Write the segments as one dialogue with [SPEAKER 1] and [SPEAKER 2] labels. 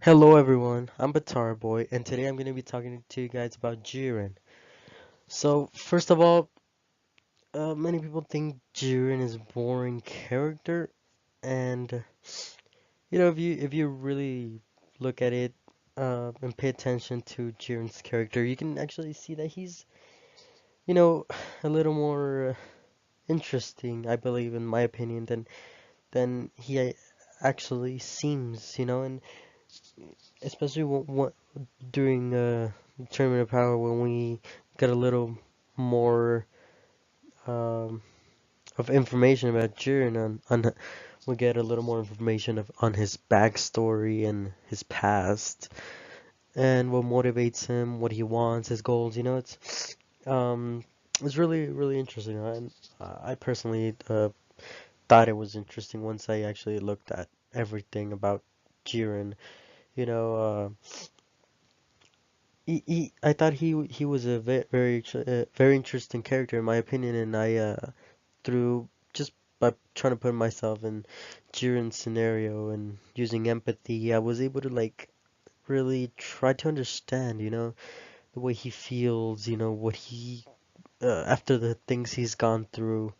[SPEAKER 1] Hello everyone, I'm Batar Boy, and today I'm going to be talking to you guys about Jiren. So, first of all, many people think Jiren is a boring character, and if you really look at it and pay attention to Jiren's character, you can actually see that he's, you know, a little more interesting, I believe, in my opinion, than he actually seems, and especially during Tournament of Power when we get a little more um, of information about Jiren we get a little more information on his backstory and his past and what motivates him, what he wants, his goals. It's really interesting. I personally thought it was interesting once I actually looked at everything about Jiren. You know, I thought he was a very interesting character in my opinion, and I through just by trying to put myself in Jiren's scenario and using empathy, I was able to like really try to understand, the way he feels, what he after the things he's gone through,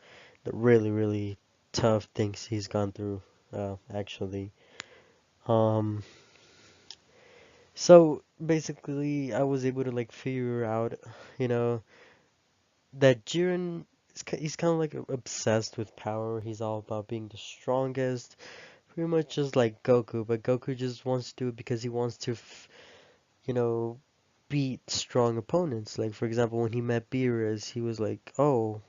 [SPEAKER 1] the really tough things he's gone through, actually. Um, so basically, I was able to like figure out, you know. that Jiren he's kind of like obsessed with power. He's all about being the strongest, pretty much just like Goku. But Goku just wants to do it because he wants to, you know, beat strong opponents. Like for example, when he met Beerus, he was like, "Oh,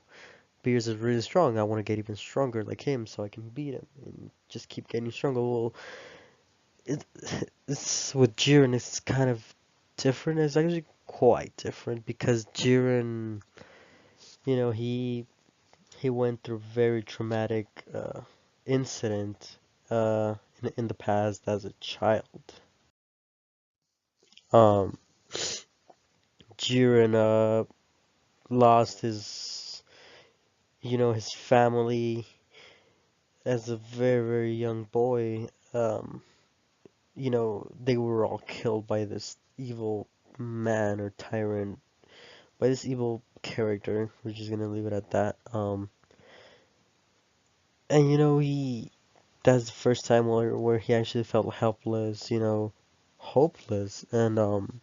[SPEAKER 1] Beerus is really strong. I want to get even stronger like him, so I can beat him and just keep getting stronger." Well, it, it's with Jiren, it's kind of different. It's actually quite different because Jiren, he went through very traumatic incident in the past as a child. Um, Jiren lost his family as a very young boy. They were all killed by this evil man or tyrant, by this evil character. We're just gonna leave it at that. And that's the first time where he actually felt helpless, hopeless, and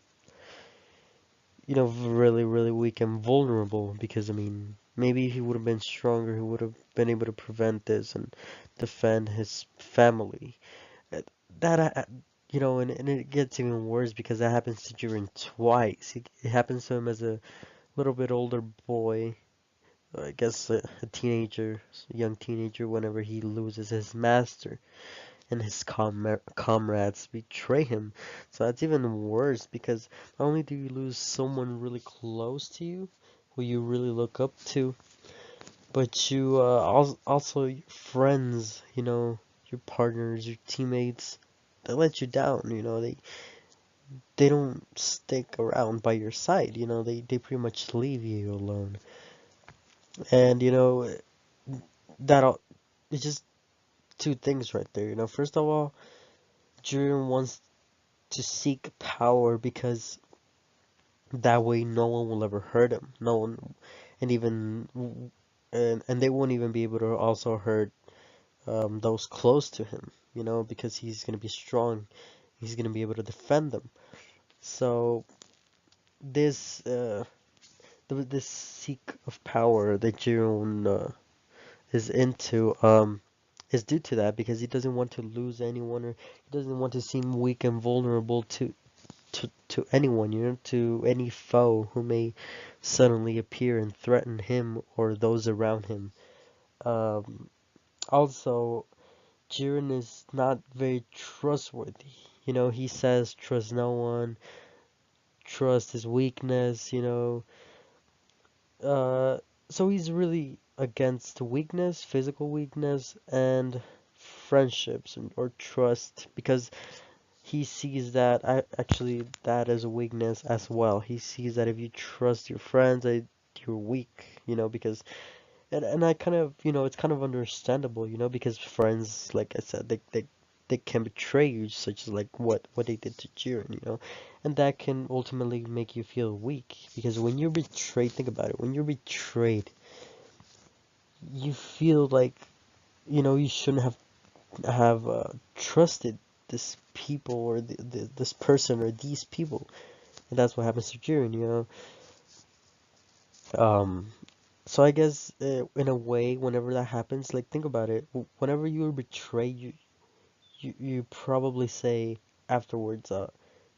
[SPEAKER 1] really weak and vulnerable. Because I mean, maybe if he would have been stronger, he would have been able to prevent this and defend his family. Uh, That and it gets even worse because that happens to Jiren twice. It happens to him as a little bit older boy. I guess a teenager, a young teenager, whenever he loses his master and his comrades betray him. So that's even worse because not only do you lose someone really close to you, who you really look up to, but you also your friends, your partners, your teammates, they let you down. They don't stick around by your side. They pretty much leave you alone. And that all it's just two things right there. First of all, Jiren wants to seek power because that way no one will ever hurt him. No one, and even and they won't even be able to also hurt those close to him, because he's gonna be strong. He's gonna be able to defend them. So this this seek of power that Jiren is into is due to that because he doesn't want to lose anyone, or he doesn't want to seem weak and vulnerable to anyone, to any foe who may suddenly appear and threaten him or those around him. Um, Also, Jiren is not very trustworthy. He says trust no one, trust his weakness, Uh, so he's really against weakness, physical weakness, and friendships or trust because he sees that actually that as a weakness as well. He sees that if you trust your friends, that you're weak, because and I kind of, it's kind of understandable, because friends, like I said, they they can betray you, such as like what they did to Jiren, you know, and that can ultimately make you feel weak because when you're betrayed, think about it, when you're betrayed, you feel like you shouldn't have trusted this people or this person or these people, and that's what happens to Jiren, you know. So I guess in a way, whenever that happens, like think about it. Whenever you're betrayed, you probably say afterwards,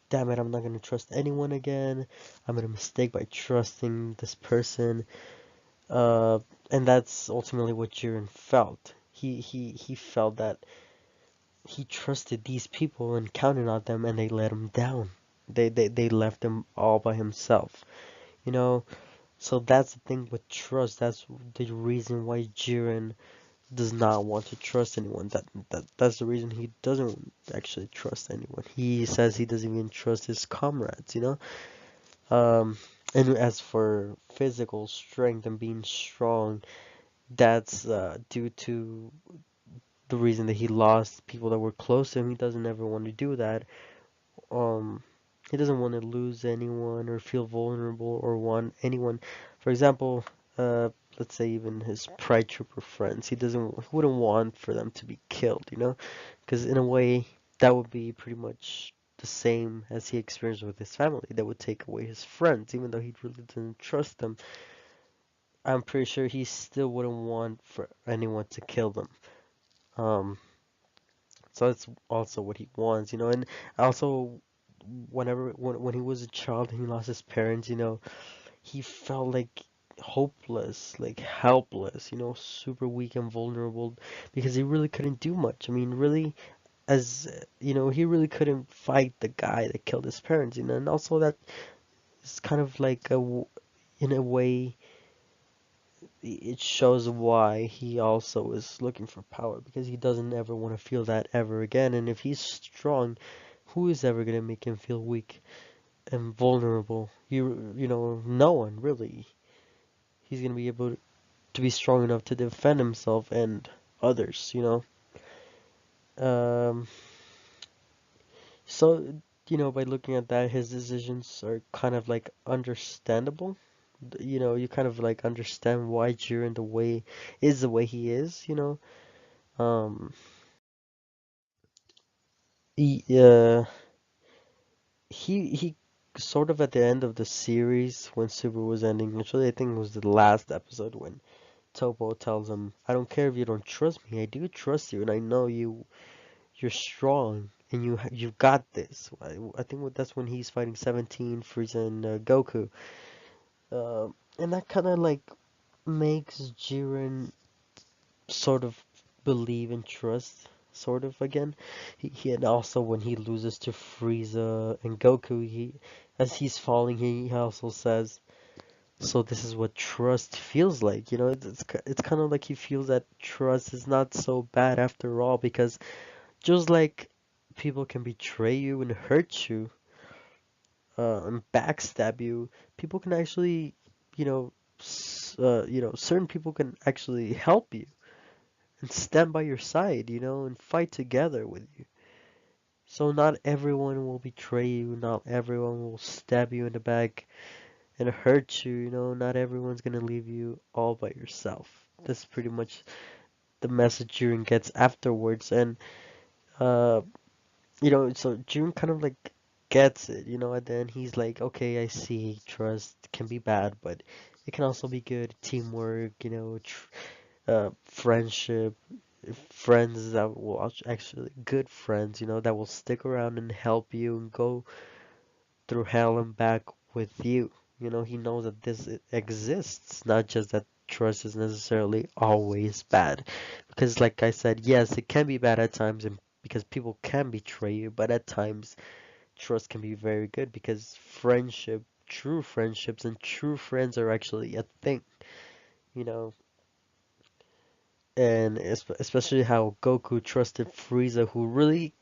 [SPEAKER 1] "Damn it, I'm not gonna trust anyone again. I made a mistake by trusting this person." Uh, and that's ultimately what Jiren felt. He felt that he trusted these people and counted on them, and they let him down. They left him all by himself. You know, so that's the thing with trust. That's the reason why Jiren does not want to trust anyone. That's the reason he doesn't actually trust anyone. He says he doesn't even trust his comrades, you know? Um, and as for physical strength and being strong, that's due to the reason that he lost people that were close to him. He doesn't ever want to do that. Um, he doesn't want to lose anyone or feel vulnerable or want anyone. For example, uh, let's say even his Pride Trooper friends, he wouldn't want for them to be killed, you know, because in a way that would be pretty much the same as he experienced with his family. That would take away his friends, even though he really didn't trust them. I'm pretty sure he still wouldn't want for anyone to kill them. Um, So that's also what he wants, you know. And also, when he was a child and he lost his parents, you know, he felt like hopeless, like helpless, you know, super weak and vulnerable because he really couldn't do much. I mean, really, as you know, he really couldn't fight the guy that killed his parents, you know. And also that is kind of like in a way it shows why he also is looking for power because he doesn't ever want to feel that ever again. And if he's strong, who is ever gonna make him feel weak and vulnerable? You know, no one really. He's gonna be able to be strong enough to defend himself and others, you know. Um, so you know, by looking at that, his decisions are kind of like understandable. You know, you kind of like understand why Jiren the way he is, you know. Um, he, uh, he sort of at the end of the series when Super was ending, actually I think it was the last episode when Topo tells him, I don't care if you don't trust me, I do trust you and I know you're strong and you've got this. I think that's when he's fighting 17, Frieza and Goku. And that kind of like makes Jiren sort of believe and trust sort of again. He and also when he loses to Frieza and Goku, he as he's falling, he also says, "So this is what trust feels like." You know, it's kind of like he feels that trust is not so bad after all because just like people can betray you and hurt you and backstab you, people can actually, you know, certain people can actually help you and stand by your side, you know, and fight together with you. So not everyone will betray you, not everyone will stab you in the back and hurt you, you know, not everyone's gonna leave you all by yourself. That's pretty much the message Jiren gets afterwards, and uh, you know, so Jiren kind of like gets it, you know, and then he's like, okay, I see, trust can be bad, but it can also be good, teamwork, you know, tr friendship, friends that will actually good friends, you know, that will stick around and help you and go through hell and back with you. You know, he knows that this exists, not just that trust is necessarily always bad. Because, like I said, yes, it can be bad at times, and because people can betray you, but at times trust can be very good because true friendships, and true friends are actually a thing. You know, and especially how Goku trusted Frieza, who really,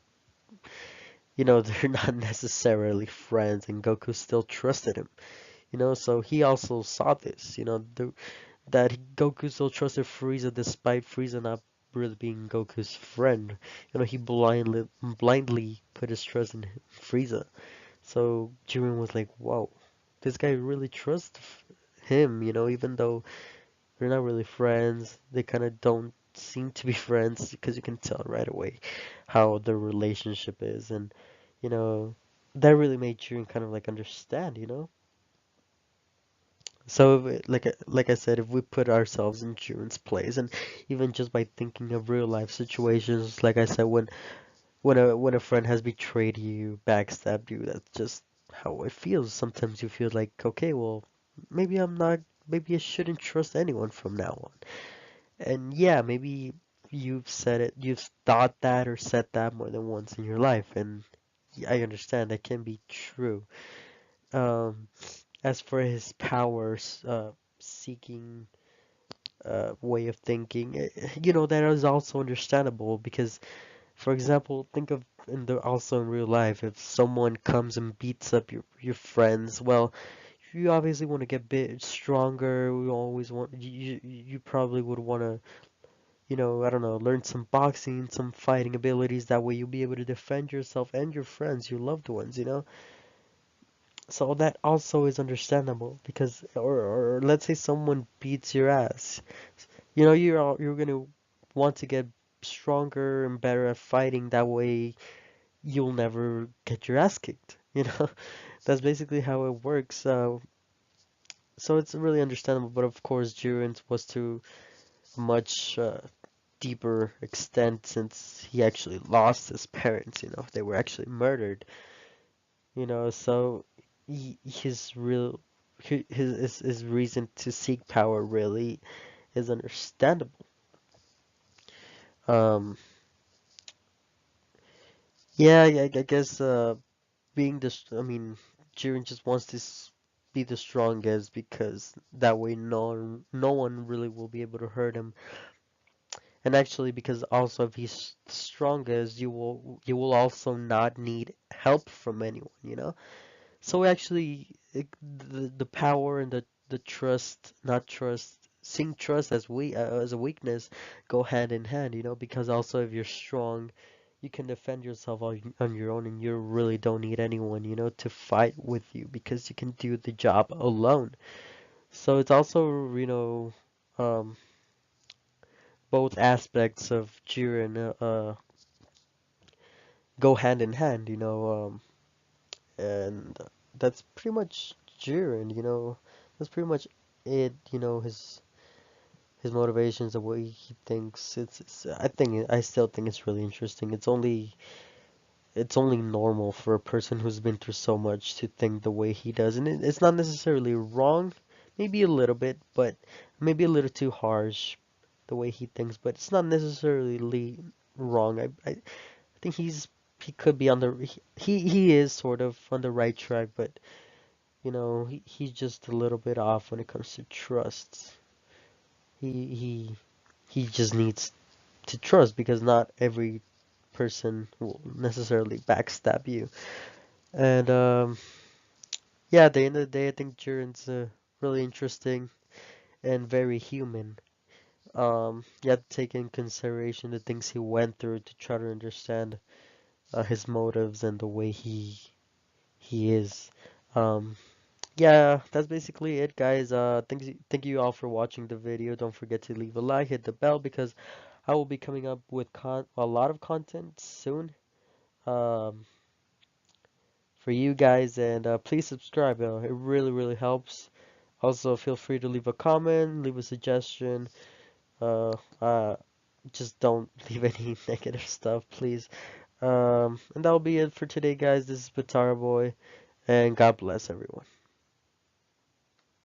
[SPEAKER 1] you know, they're not necessarily friends, and Goku still trusted him, you know, so he also saw this, you know, that Goku still trusted Frieza despite Frieza not really being Goku's friend. He blindly put his trust in Frieza. So Jiren was like, "Whoa, this guy really trusts him." Even though they're not really friends, they kind of don't seem to be friends because you can tell right away how the relationship is, and you know that really made Jiren kind of like understand. So, like I said, if we put ourselves in Jiren's place, and even just by thinking of real life situations, like I said, when a friend has betrayed you, backstabbed you, that's just how it feels. Sometimes you feel like, okay, well, maybe I'm not, maybe I shouldn't trust anyone from now on. And yeah, maybe you've thought that or said that more than once in your life, and I understand that can be true. Um, as for his powers, seeking way of thinking, that is also understandable because, for example, think of also in real life, if someone comes and beats up your friends, well, you obviously want to get bit stronger. We always want you probably would want to, I don't know, learn some boxing, some fighting abilities. That way you'll be able to defend yourself and your friends, your loved ones. So that also is understandable because, or let's say someone beats your ass. You're gonna want to get stronger and better at fighting. That way you'll never get your ass kicked. That's basically how it works. So it's really understandable. But of course, Jiren's was to a much deeper extent since he actually lost his parents. They were actually murdered. So his real his reason to seek power really is understandable. Um, yeah, yeah, I guess being I mean, Jiren just wants to be the strongest because that way no one really will be able to hurt him. And actually, because also if he's the strongest, you will also not need help from anyone. So actually, the power and the trust, not trust, seeing trust as a weakness, go hand in hand. Because also if you're strong, you can defend yourself on your own, and you really don't need anyone, to fight with you because you can do the job alone. So it's also, um, both aspects of Jiren go hand in hand. And that's pretty much Jiren. That's pretty much it. His motivations, the way he thinks. I still think it's really interesting. It's only normal for a person who's been through so much to think the way he does, and it's not necessarily wrong. Maybe a little bit, but maybe a little too harsh the way he thinks. But it's not necessarily wrong. I think he could be on he is sort of on the right track, but he's just a little bit off when it comes to trust. He he he just needs to trust because not every person will necessarily backstab you. And yeah, at the end of the day, I think Jiren's really interesting and very human. You have to take in consideration the things he went through to try to understand his motives and the way he is. Um, Yeah, that's basically it, guys. Thank you all for watching the video. Don't forget to leave a like, hit the bell because I will be coming up with a lot of content soon, um, for you guys, and please subscribe. It really, really helps. Also, feel free to leave a comment, leave a suggestion. Uh, uh, just don't leave any negative stuff, please. And that'll be it for today, guys. This is Batara Boy, and God bless everyone.